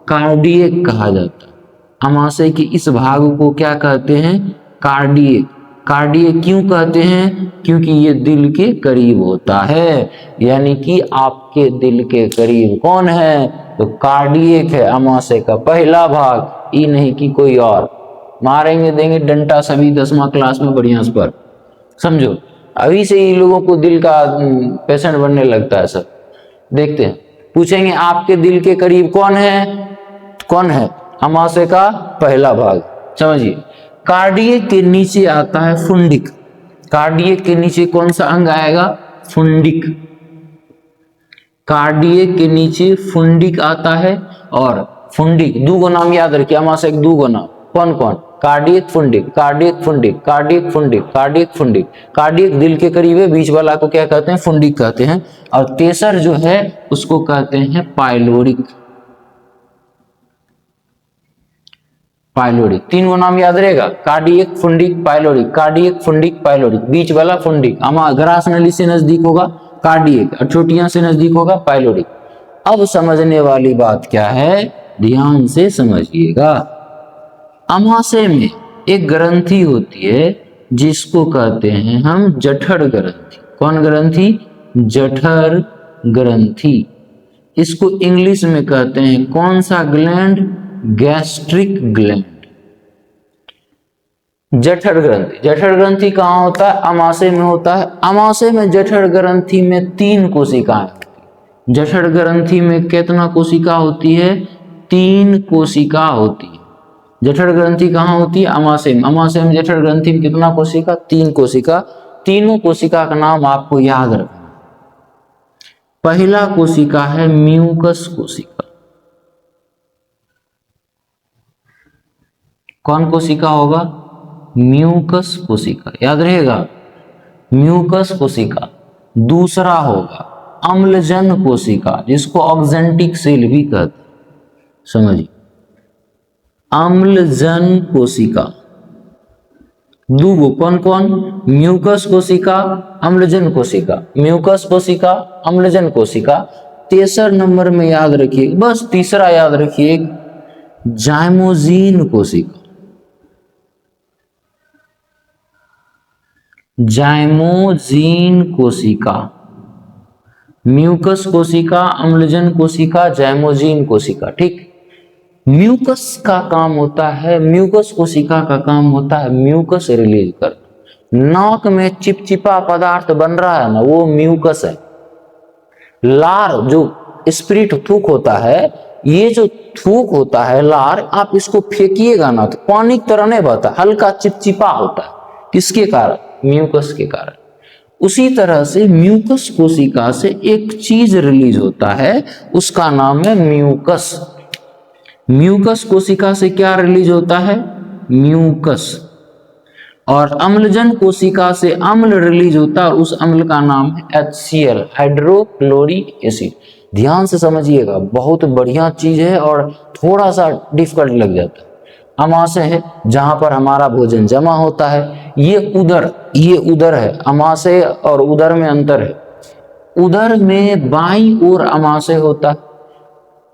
कार्डियक कहा जाता है। अमाशय के इस भाग को क्या कहते हैं, कार्डियक। कार्डियक क्यों कहते हैं, क्योंकि ये दिल के करीब होता है, यानी कि आपके दिल के करीब कौन है, तो कार्डियक है अमाशय का पहला भाग, ये नहीं कि कोई और। मारेंगे देंगे डंडा सभी 10वां क्लास में बढ़िया पर, समझो। अभी से ही लोगों को दिल का पेशेंट बनने लगता है सब। देखते हैं, पूछेंगे आपके दिल के करीब कौन है, कौन है, अमाशय का पहला भाग। समझिए, कार्डियक के नीचे आता है फुंडिक। कार्डियक के नीचे कौन सा अंग आएगा, फुंडिक। कार्डियक के नीचे फुंडिक आता है, और फुंडिक 2 नाम याद रखिए, अमाशय के 2 नाम, कौन कौन, cardiac fundic, cardiac fundic, cardiac fundic, cardiac fundic. Cardiac दिल के करीब है, बीच वाला को क्या कहते हैं, फुंडिक कहते हैं। और तेसर जो है उसको कहते हैं पाइलोरिक। पाइलोरिक 3 नाम याद रहेगा, कार्डियक फुंडिक पाइलोरिक, कार्डियक फुंडिक पाइलोरिक। बीच वाला फुंडिक ग्रास नली से नजदीक होगा कार्डियक, और छोटियां से नजदीक होगा पाइलोरिक। अब समझने वाली बात क्या है, ध्यान से समझिएगा। अमाशय में एक ग्रंथि होती है जिसको कहते हैं हम जठर ग्रंथि। कौन ग्रंथि, जठर ग्रंथि। इसको इंग्लिश में कहते हैं कौन सा ग्लैंड, गैस्ट्रिक ग्लैंड। जठर ग्रंथि, जठर ग्रंथि कहाँ होता है, अमाशय में होता है। अमाशय में जठर ग्रंथि में 3 कोशिकाएं होती है। जठर ग्रंथि में कितना कोशिका होती है, 3 कोशिका होती है। जठर ग्रंथि कहाँ होती है, अमाशय में। अमाशय में जठर ग्रंथि में कितना कोशिका, 3 कोशिका। तीनों कोशिका का नाम आपको याद रखना। पहला कोशिका है म्यूकस कोशिका। कौन कोशिका होगा, म्यूकस कोशिका, याद रहेगा, म्यूकस कोशिका। दूसरा होगा अम्लजन कोशिका, जिसको ऑक्जेंटिक सेल भी कहते हैं, समझिए, अम्लजन कोशिका। 2 कौन कौन, म्यूकस कोशिका, अम्लजन कोशिका, म्यूकस कोशिका, अम्लजन कोशिका। तेसर नंबर में याद रखिए, बस तीसरा याद रखिए, जाइमोजीन कोशिका। जाइमोजीन कोशिका, म्यूकस कोशिका, अम्लजन कोशिका, जाइमोजीन कोशिका। ठीक, म्यूकस का काम होता है, म्यूकस कोशिका का काम होता है म्यूकस रिलीज कर। नाक में चिपचिपा पदार्थ बन रहा है ना, वो म्यूकस है। लार जो स्पिरिट थूक होता है, ये जो थूक होता है लार, आप इसको फेंकिएगा ना तो पानी की तरह नहीं बहता, हल्का चिपचिपा होता है। किसके कारण, म्यूकस के कारण। उसी तरह से म्यूकस कोशिका से एक चीज रिलीज होता है, उसका नाम है म्यूकस। म्यूकस कोशिका से क्या रिलीज होता है? म्यूकस। और अम्लजन कोशिका से अम्ल रिलीज होता है, उस अम्ल का नाम है HCl, हाइड्रोक्लोरिक एसिड। ध्यान से समझिएगा, बहुत बढ़िया चीज है और थोड़ा सा डिफिकल्ट लग जाता है। अमाशय है जहां पर हमारा भोजन जमा होता है, ये उदर है। अमाशय और उदर में अंतर है। उदर में बाईं ओर अमाशय होता है।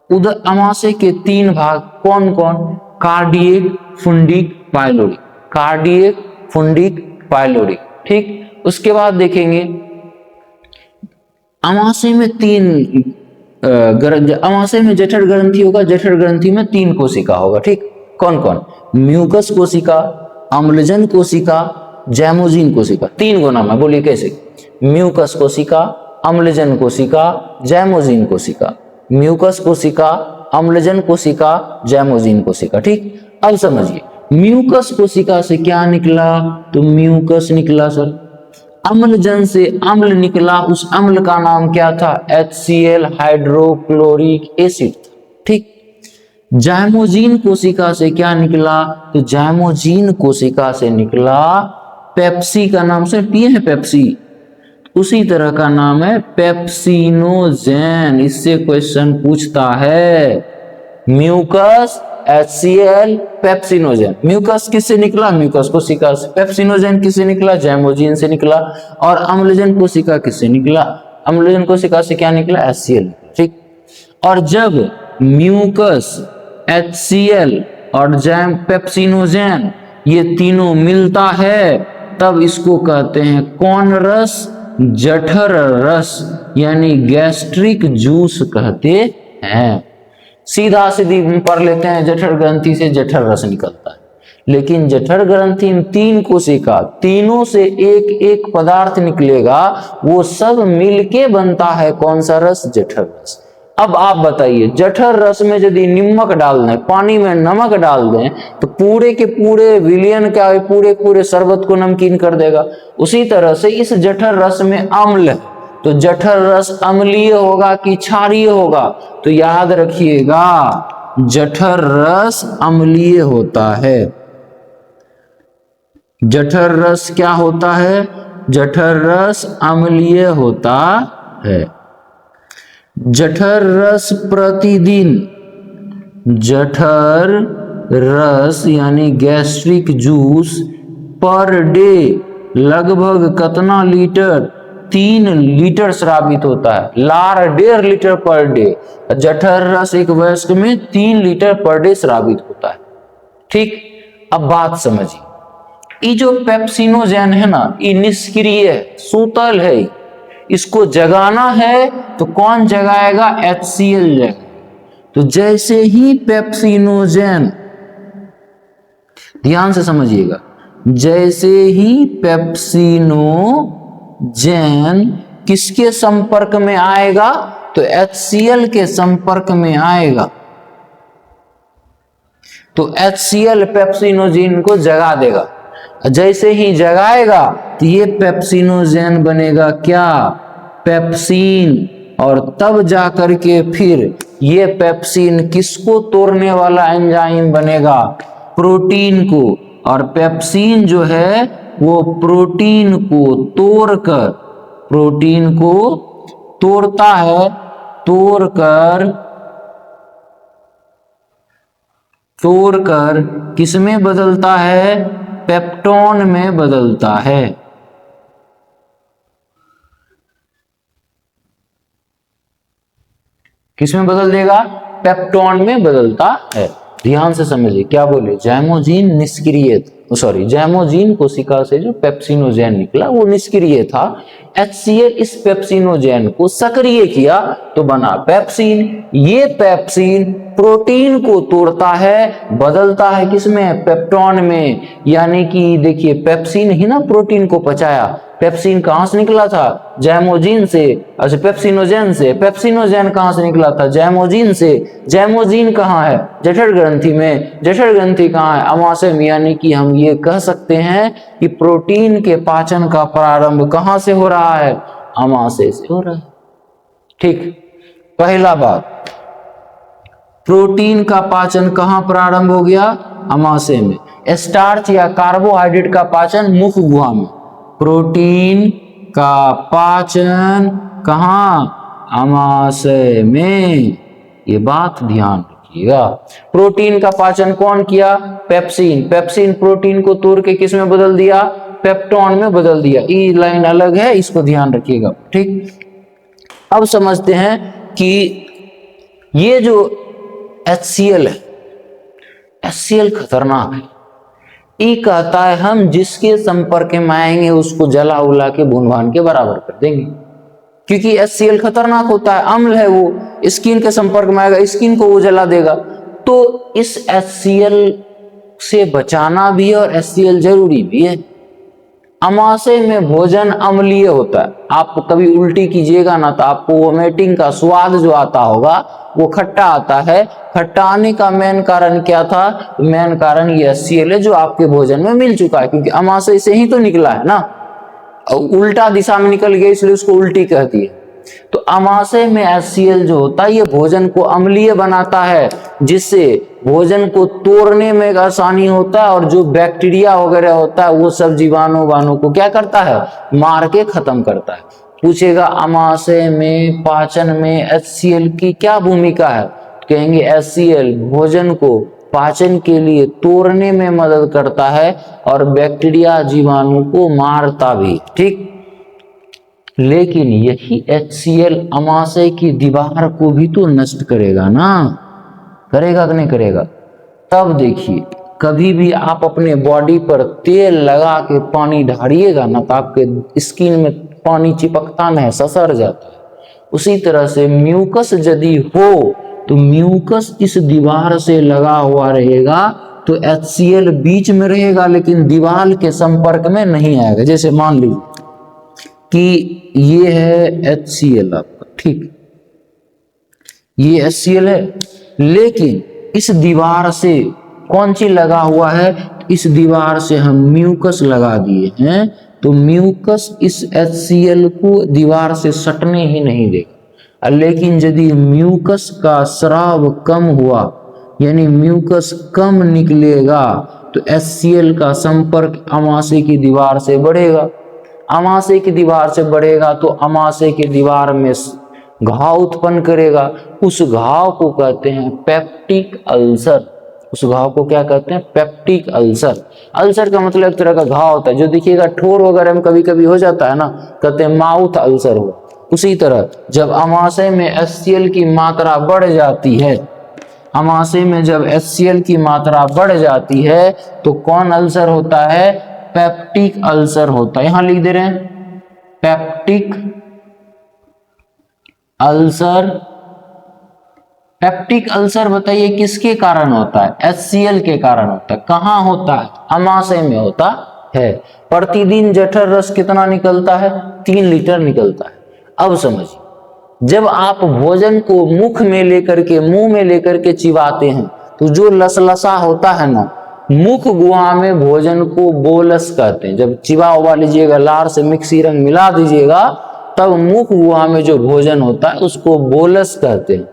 उदर अमाशय के 3 भाग कौन कौन? Cardiac, fundic, pyloric. Cardiac, fundic, pyloric. ठीक, उसके बाद देखेंगे अमाशय में 3 अमाशय में जठर ग्रंथि होगा। जठर ग्रंथि में 3 कोशिका होगा। ठीक, कौन कौन? म्यूकस कोशिका, अम्लजन कोशिका, जैमोजीन कोशिका। 3 गो नाम है, बोलिए कैसे? म्यूकस कोशिका, अम्लजन कोशिका, जैमोजीन कोशिका। म्यूकस कोशिका, अम्लजन कोशिका, जैमोजीन कोशिका। ठीक, अब समझिए म्यूकस कोशिका से क्या निकला? तो म्यूकस निकला सर। अम्लजन से अम्ल निकला, उस अम्ल का नाम क्या था? HCl, hydrochloric acid. ठीक, जाइमोजीन कोशिका से क्या निकला? तो जाइमोजीन कोशिका से निकला पेप्सी का नाम से पिए हैं पेप्सी, उसी तरह का नाम है पेप्सिनोजेन। इससे क्वेश्चन पूछता है म्यूकस, HCl, पेप्सिनोजेन। म्यूकस किससे निकला? म्यूकस कोशिका से। पेप्सिनोजेन किससे निकला? जैमोजीन से निकला। और अम्लजन कोशिका किससे निकला? अम्लजन कोशिका से क्या निकला? HCl। ठीक, और जब म्यूकस, HCl और पेप्सिनोजेन ये तीनों मिलता है, तब इसको कहते हैं कौन रस? जठर रस, यानी गैस्ट्रिक जूस कहते हैं। सीधा सीधी पढ़ लेते हैं, जठर ग्रंथि से जठर रस निकलता है। लेकिन जठर ग्रंथि में 3 कोशिका, तीनों से एक एक पदार्थ निकलेगा, वो सब मिलके बनता है कौन सा रस? जठर रस। अब आप बताइए, जठर रस में यदि नमक डाल दें, पानी में नमक डाल दें, तो पूरे के पूरे विलयन क्या है? पूरे पूरे शरबत को नमकीन कर देगा। उसी तरह से इस जठर रस में अम्ल है, तो जठर रस अम्लीय होगा कि क्षारीय होगा? तो याद रखिएगा, जठर रस अम्लीय होता है। जठर रस क्या होता है? जठर रस अम्लीय होता है। जठर रस प्रतिदिन, जठर रस यानी गैस्ट्रिक जूस पर डे लगभग कितना लीटर? 3 लीटर स्रावित होता है। लार 1.5 लीटर पर डे। जठर रस एक वयस्क में 3 लीटर पर डे स्रावित होता है। ठीक, अब बात समझिए, ये जो पेप्सिनोजेन है ना, ये निष्क्रिय है, सूतल है। इसको जगाना है तो कौन जगाएगा? HCl जगाएगा। तो जैसे ही पेप्सिनोजेन, ध्यान से समझिएगा, जैसे ही पेप्सिनोजेन किसके संपर्क में आएगा? तो HCl के संपर्क में आएगा, तो HCl पेप्सिनोजेन को जगा देगा। जैसे ही जगाएगा तो ये पेप्सिनोजेन बनेगा क्या? पेप्सिन। और तब जाकर के फिर ये पेप्सिन किसको तोड़ने वाला एंजाइम बनेगा? प्रोटीन को। और पेप्सिन जो है वो प्रोटीन को तोड़कर, प्रोटीन को तोड़ता है, तोड़कर किसमें बदलता है? पेप्टोन में बदलता है। किसमें बदल देगा? पेप्टोन में बदलता है। ध्यान से समझिए, क्या बोले? जैमोजीन निष्क्रिय, जैमोजीन कोशिका से जो पेप्सिनोजेन निकला वो निष्क्रिय था। HCl इस पेप्सिनोजेन को सक्रिय किया तो बना पेप्सिन। ये पेप्सिन प्रोटीन को तोड़ता है, बदलता है किसमें? पेप्टोन में। यानी कि देखिए, पेप्सिन ही ना प्रोटीन को पचाया। पेप्सिन कहां से निकला था? जैमोजीन से। अच्छा, पेप्सिनोजेन से। पेप्सिनोजेन कहां से निकला था? जैमोजीन से। जैमोजीन कहां है? जठर ग्रंथि में। जठर ग्रंथि कहां है? अमाशय में। यानी कि हम ये कह सकते हैं कि प्रोटीन के पाचन का प्रारंभ कहां से हो रहा है? अमाशय से हो रहा है। ठीक, पहला बात। प्रोटीन का पाचन कहाँ प्रारंभ हो गया? अमाशय में। स्टार्च या कार्बोहाइड्रेट का पाचन मुख गुहा में। प्रोटीन का पाचन कहाँ? अमाशय में। ये बात ध्यान रखिएगा। प्रोटीन का पाचन कौन किया? पेप्सिन। पेप्सिन प्रोटीन को तोड़ के किस में बदल दिया? पेप्टोन में बदल दिया। ई लाइन अलग है, इसको ध्यान रखिएगा। ठीक, अब समझते हैं कि ये जो HCl है, HCl खतरनाक है। ई कहता है हम जिसके संपर्क में आएंगे उसको जला उला के भून भान के बराबर कर देंगे, क्योंकि HCl खतरनाक होता है, अम्ल है, वो स्किन के संपर्क में आएगा, स्किन को वो जला देगा। तो इस HCl से बचाना भी है और HCl जरूरी भी है। अमाशय में भोजन अम्लीय होता है। आप कभी उल्टी कीजिएगा ना तो आपको वोमिटिंग का स्वाद जो आता होगा वो खट्टा आता है। खट्टा आने का मेन कारण क्या था? मेन कारण ये HCl है जो आपके भोजन में मिल चुका है, क्योंकि अमाशय से ही तो निकला है ना, उल्टा दिशा में निकल गया इसलिए उसको उल्टी कहती है। तो अमाशय में HCl जो होता है ये भोजन को अम्लीय बनाता है, जिससे भोजन को तोड़ने में आसानी होता है और जो बैक्टीरिया वगैरह होता है वो सब जीवाणु वाणु को क्या करता है? मार के खत्म करता है। पूछेगा अमाशय में पाचन में HCl की क्या भूमिका है? कहेंगे HCl भोजन को पाचन के लिए तोड़ने में मदद करता है और बैक्टीरिया जीवाणु को मारता भी। ठीक, लेकिन यही HCl अमाशय की दीवार को भी तो नष्ट करेगा ना, करेगा कि नहीं करेगा? तब देखिए, कभी भी आप अपने बॉडी पर तेल लगा के पानी ढारिएगा ना तो आपके स्किन में पानी चिपकता नहीं, ससर जाता है। उसी तरह से म्यूकस यदि हो तो म्यूकस इस दीवार से लगा हुआ रहेगा तो HCl बीच में रहेगा लेकिन दीवार के संपर्क में नहीं आएगा। जैसे मान लीजिए कि ये है HCl आपका, ठीक, ये HCl है, लेकिन इस दीवार से कौन सी लगा हुआ है? इस दीवार से हम म्यूकस लगा दिए हैं, तो म्यूकस इस HCl को दीवार से सटने ही नहीं देगा। लेकिन यदि म्यूकस का स्राव कम हुआ, यानी म्यूकस कम निकलेगा, तो HCl का संपर्क अमाशय की दीवार से बढ़ेगा। अमाशय की दीवार से बढ़ेगा तो अमाशय की दीवार में घाव उत्पन्न करेगा। उस घाव को कहते हैं पेप्टिक अल्सर। उस घाव को क्या कहते हैं? Peptic ulcer. अल्सर का मतलब एक तरह का घाव होता है, जो देखिएगा ठोर वगैरह में कभी कभी हो जाता है ना, कहते हैं माउथ अल्सर हो। उसी तरह जब अमाशय में HCl की मात्रा बढ़ जाती है, अमाशय में जब HCl की मात्रा बढ़ जाती है तो कौन अल्सर होता है? पेप्टिक अल्सर होता है। यहां लिख दे रहे हैं पेप्टिक अल्सर। पेप्टिक अल्सर बताइए किसके कारण होता है? HCl के कारण होता है। कहां होता है? अमाशय में होता है। प्रतिदिन जठर रस कितना निकलता है? 3 लीटर निकलता है। अब समझिए, जब आप भोजन को मुख में लेकर के, मुंह में लेकर के चिबाते हैं तो जो लसलसा होता है ना, मुख गुहा में भोजन को बोलस कहते हैं। जब चिबा उबा लीजिएगा, लार से मिक्सी रंग मिला दीजिएगा, तब मुख गुहा में जो भोजन होता है उसको बोलस कहते हैं।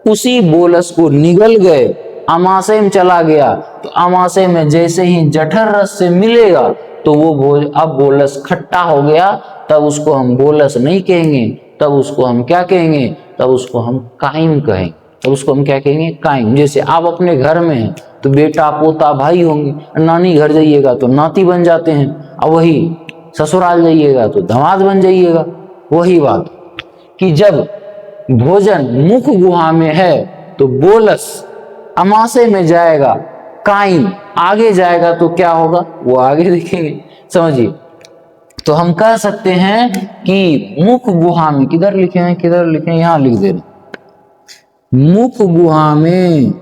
उसी बोलस को निगल गए, अमाशय में चला गया, तो अमाशय में जैसे ही जठर रस से मिलेगा तो वो अब बोलस खट्टा हो गया, तब उसको हम बोलस नहीं कहेंगे, तब उसको हम क्या कहेंगे? तब उसको हम काइम कहेंगे। तब उसको हम क्या कहेंगे? काइम। जैसे आप अपने घर में हैं तो बेटा पोता भाई होंगे, नानी घर जाइएगा तो नाती बन जाते हैं, और वही ससुराल जाइएगा तो दामाद बन जाइएगा। वही बात कि जब भोजन मुख गुहा में है तो बोलस अमाशय में जाएगा, काइम आगे जाएगा तो क्या होगा वो आगे देखेंगे। समझिए, तो हम कह सकते हैं कि मुख गुहा में, किधर लिखे हैं, किधर लिखे हैं, यहां लिख दे रहे, मुख गुहा में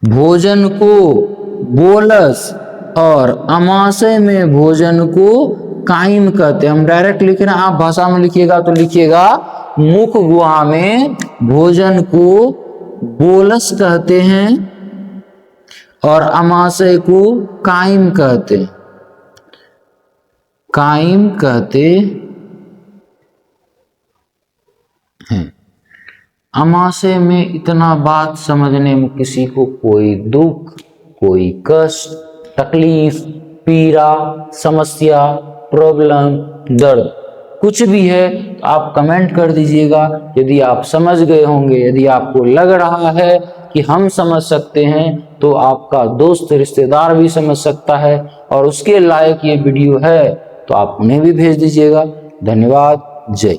भोजन को बोलस और अमाशय में भोजन को काइम कहते हैं। हम डायरेक्ट लिख रहे हैं, आप भाषा में लिखिएगा तो लिखिएगा मुख गुहा में भोजन को बोलस कहते हैं और अमाशय को काइम कहते हैं। काइम कहते हैं। अमाशय में इतना बात समझने में किसी को कोई दुख, कोई कष्ट, तकलीफ, पीड़ा, समस्या, प्रॉब्लम, दर्द कुछ भी है तो आप कमेंट कर दीजिएगा। यदि आप समझ गए होंगे, यदि आपको लग रहा है कि हम समझ सकते हैं, तो आपका दोस्त रिश्तेदार भी समझ सकता है और उसके लायक ये वीडियो है तो आप उन्हें भी भेज दीजिएगा। धन्यवाद। जय।